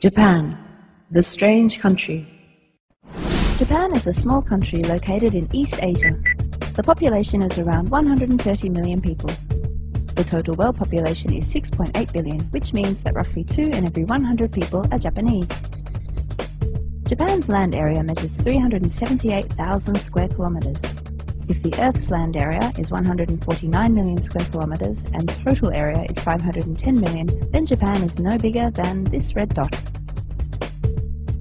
Japan, the strange country. Japan is a small country located in East Asia. The population is around 130 million people. The total world population is 6.8 billion, which means that roughly 2 in every 100 people are Japanese. Japan's land area measures 378,000 square kilometers. If the Earth's land area is 149 million square kilometers and total area is 510 million, then Japan is no bigger than this red dot.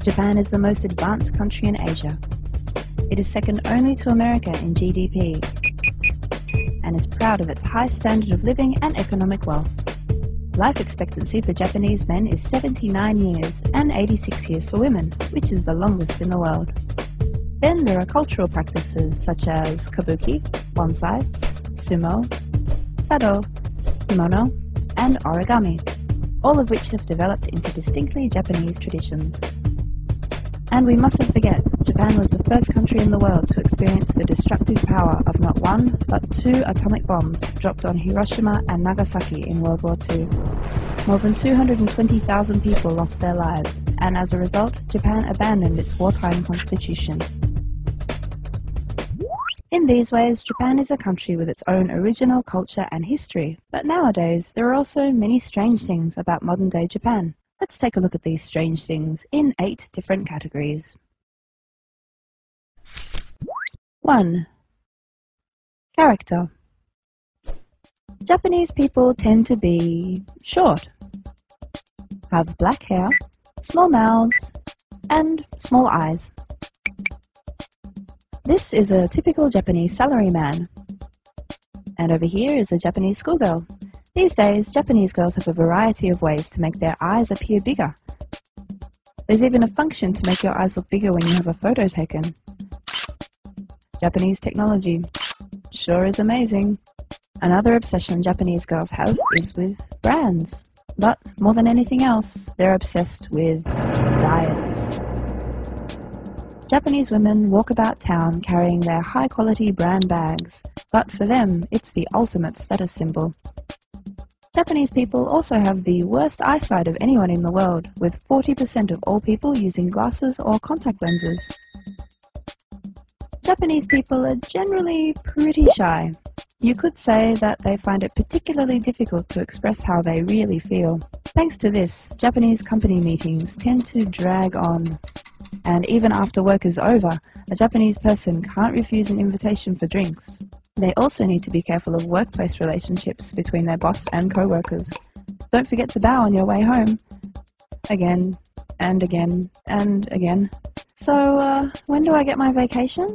Japan is the most advanced country in Asia. It is second only to America in GDP and is proud of its high standard of living and economic wealth. Life expectancy for Japanese men is 79 years and 86 years for women, which is the longest in the world. Then there are cultural practices such as kabuki, bonsai, sumo, sado, kimono, and origami, all of which have developed into distinctly Japanese traditions. And we mustn't forget, Japan was the first country in the world to experience the destructive power of not one, but 2 atomic bombs dropped on Hiroshima and Nagasaki in World War II. More than 220,000 people lost their lives, and as a result, Japan abandoned its wartime constitution. In these ways, Japan is a country with its own original culture and history, but nowadays there are also many strange things about modern-day Japan. Let's take a look at these strange things in 8 different categories. 1. Character. Japanese people tend to be short, have black hair, small mouths, and small eyes. This is a typical Japanese salaryman. And over here is a Japanese schoolgirl. These days, Japanese girls have a variety of ways to make their eyes appear bigger. There's even a function to make your eyes look bigger when you have a photo taken. Japanese technology sure is amazing. Another obsession Japanese girls have is with brands. But more than anything else, they're obsessed with diets. Japanese women walk about town carrying their high-quality brand bags, but for them, it's the ultimate status symbol. Japanese people also have the worst eyesight of anyone in the world, with 40% of all people using glasses or contact lenses. Japanese people are generally pretty shy. You could say that they find it particularly difficult to express how they really feel. Thanks to this, Japanese company meetings tend to drag on. And even after work is over, a Japanese person can't refuse an invitation for drinks. They also need to be careful of workplace relationships between their boss and co-workers. Don't forget to bow on your way home. Again, and again, and again. So, when do I get my vacation?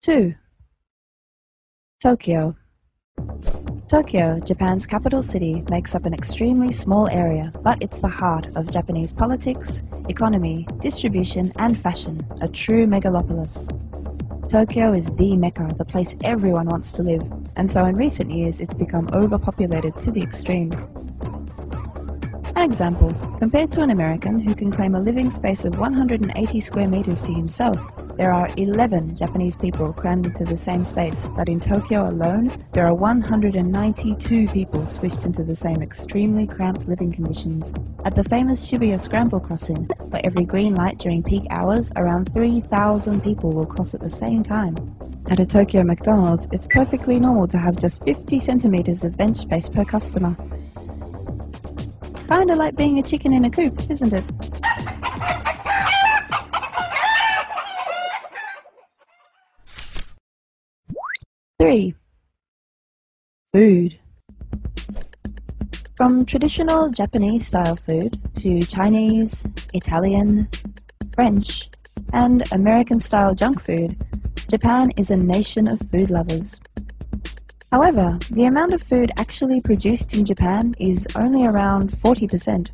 2. Tokyo. Tokyo, Japan's capital city, makes up an extremely small area, but it's the heart of Japanese politics, economy, distribution, and fashion, a true megalopolis. Tokyo is the Mecca, the place everyone wants to live, and so in recent years it's become overpopulated to the extreme. An example, compared to an American who can claim a living space of 180 square meters to himself, there are 11 Japanese people crammed into the same space, but in Tokyo alone, there are 192 people squished into the same extremely cramped living conditions. At the famous Shibuya Scramble crossing, for every green light during peak hours, around 3,000 people will cross at the same time. At a Tokyo McDonald's, it's perfectly normal to have just 50 centimeters of bench space per customer. Kinda like being a chicken in a coop, isn't it? 3. Food. From traditional Japanese-style food to Chinese, Italian, French, and American-style junk food, Japan is a nation of food lovers. However, the amount of food actually produced in Japan is only around 40%.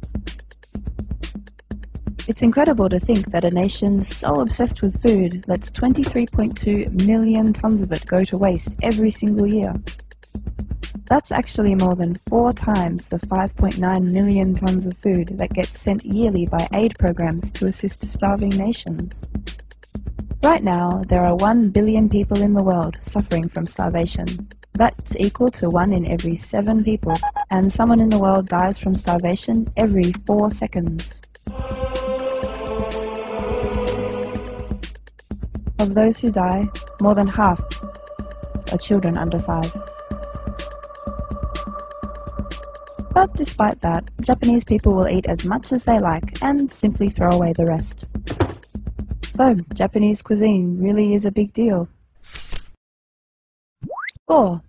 It's incredible to think that a nation so obsessed with food lets 23.2 million tons of it go to waste every single year. That's actually more than 4 times the 5.9 million tons of food that gets sent yearly by aid programs to assist starving nations. Right now, there are 1 billion people in the world suffering from starvation. That's equal to 1 in every 7 people, and someone in the world dies from starvation every 4 seconds. Of those who die, more than half are children under 5. But despite that, Japanese people will eat as much as they like and simply throw away the rest. So, Japanese cuisine really is a big deal. 4.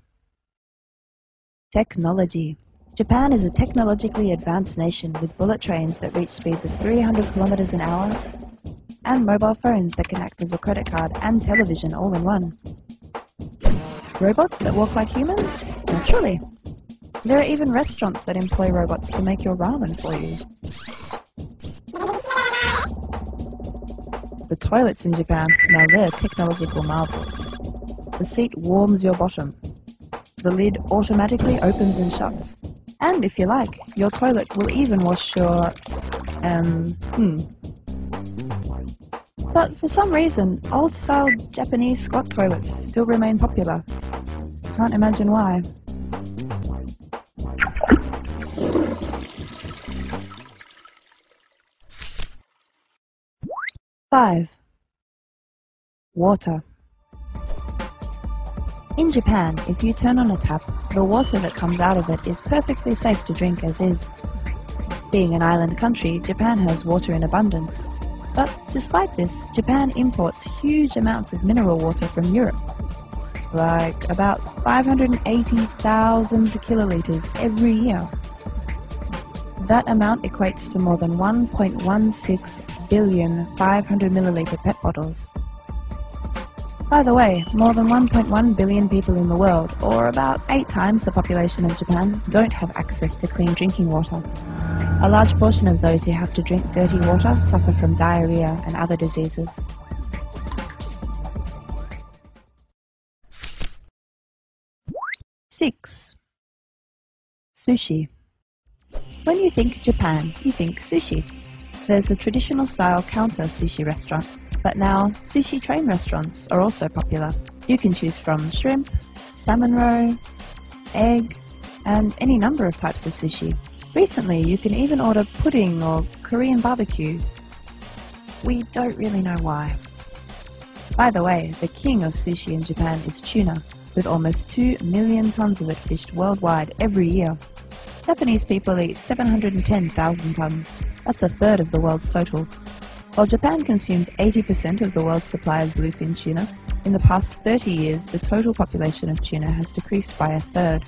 Technology. Japan is a technologically advanced nation with bullet trains that reach speeds of 300 kilometers an hour and mobile phones that can act as a credit card and television all in one. Robots that walk like humans? Naturally. There are even restaurants that employ robots to make your ramen for you. The toilets in Japan, now they're technological marvels. The seat warms your bottom. The lid automatically opens and shuts. And if you like, your toilet will even wash your... But for some reason, old-style Japanese squat toilets still remain popular. Can't imagine why. 5. Water. In Japan, if you turn on a tap, the water that comes out of it is perfectly safe to drink as is. Being an island country, Japan has water in abundance. But despite this, Japan imports huge amounts of mineral water from Europe. Like about 580,000 kiloliters every year. That amount equates to more than 1.16 billion 500 milliliter PET bottles. By the way, more than 1.1 billion people in the world, or about 8 times the population of Japan, don't have access to clean drinking water. A large portion of those who have to drink dirty water suffer from diarrhea and other diseases. 6. Sushi. When you think Japan, you think sushi. There's the traditional style counter sushi restaurant, but now sushi train restaurants are also popular. You can choose from shrimp, salmon roe, egg, and any number of types of sushi. Recently, you can even order pudding or Korean barbecue. We don't really know why. By the way, the king of sushi in Japan is tuna, with almost 2 million tons of it fished worldwide every year. Japanese people eat 710,000 tons. That's a third of the world's total. While Japan consumes 80% of the world's supply of bluefin tuna, in the past 30 years the total population of tuna has decreased by a third.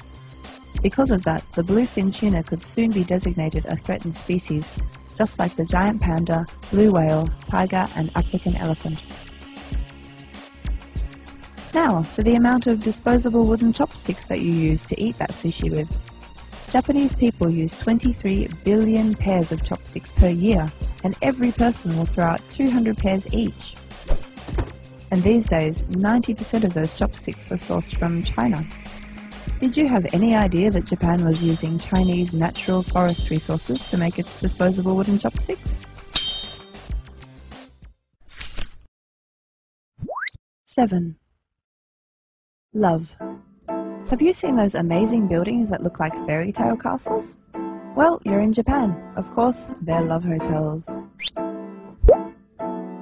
Because of that, the bluefin tuna could soon be designated a threatened species, just like the giant panda, blue whale, tiger and African elephant. Now, for the amount of disposable wooden chopsticks that you use to eat that sushi with. Japanese people use 23 billion pairs of chopsticks per year, and every person will throw out 200 pairs each. And these days, 90% of those chopsticks are sourced from China. Did you have any idea that Japan was using Chinese natural forest resources to make its disposable wooden chopsticks? 7. Love. Have you seen those amazing buildings that look like fairy tale castles? Well, you're in Japan. Of course, they're love hotels.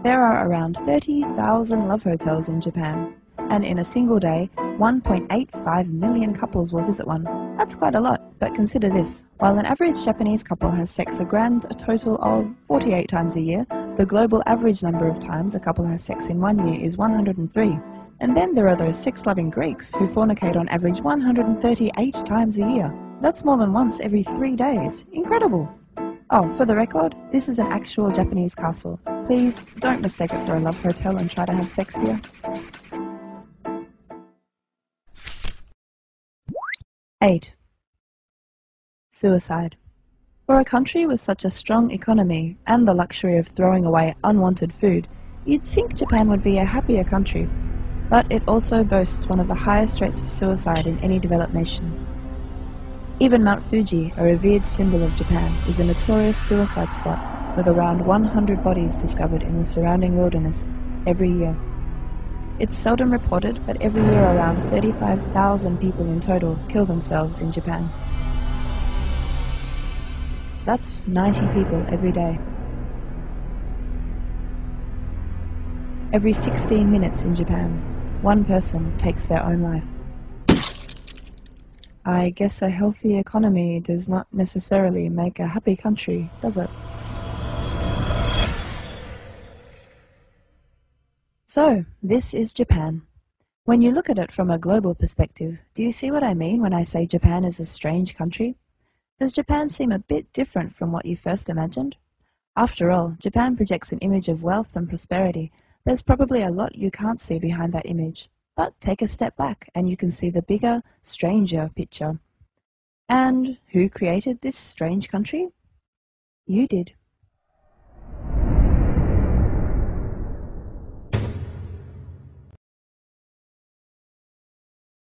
There are around 30,000 love hotels in Japan, and in a single day, 1.85 million couples will visit one. That's quite a lot, but consider this. While an average Japanese couple has sex a total of 48 times a year, the global average number of times a couple has sex in 1 year is 103. And then there are those sex-loving Greeks who fornicate on average 138 times a year. That's more than once every 3 days. Incredible! Oh, for the record, this is an actual Japanese castle. Please, don't mistake it for a love hotel and try to have sex here. 8. Suicide. For a country with such a strong economy and the luxury of throwing away unwanted food, you'd think Japan would be a happier country. But it also boasts one of the highest rates of suicide in any developed nation. Even Mount Fuji, a revered symbol of Japan, is a notorious suicide spot with around 100 bodies discovered in the surrounding wilderness every year. It's seldom reported, but every year around 35,000 people in total kill themselves in Japan. That's 90 people every day. Every 16 minutes in Japan, one person takes their own life. I guess a healthy economy does not necessarily make a happy country, does it? So, this is Japan. When you look at it from a global perspective, do you see what I mean when I say Japan is a strange country? Does Japan seem a bit different from what you first imagined? After all, Japan projects an image of wealth and prosperity. There's probably a lot you can't see behind that image. But take a step back and you can see the bigger, stranger picture. And who created this strange country? You did.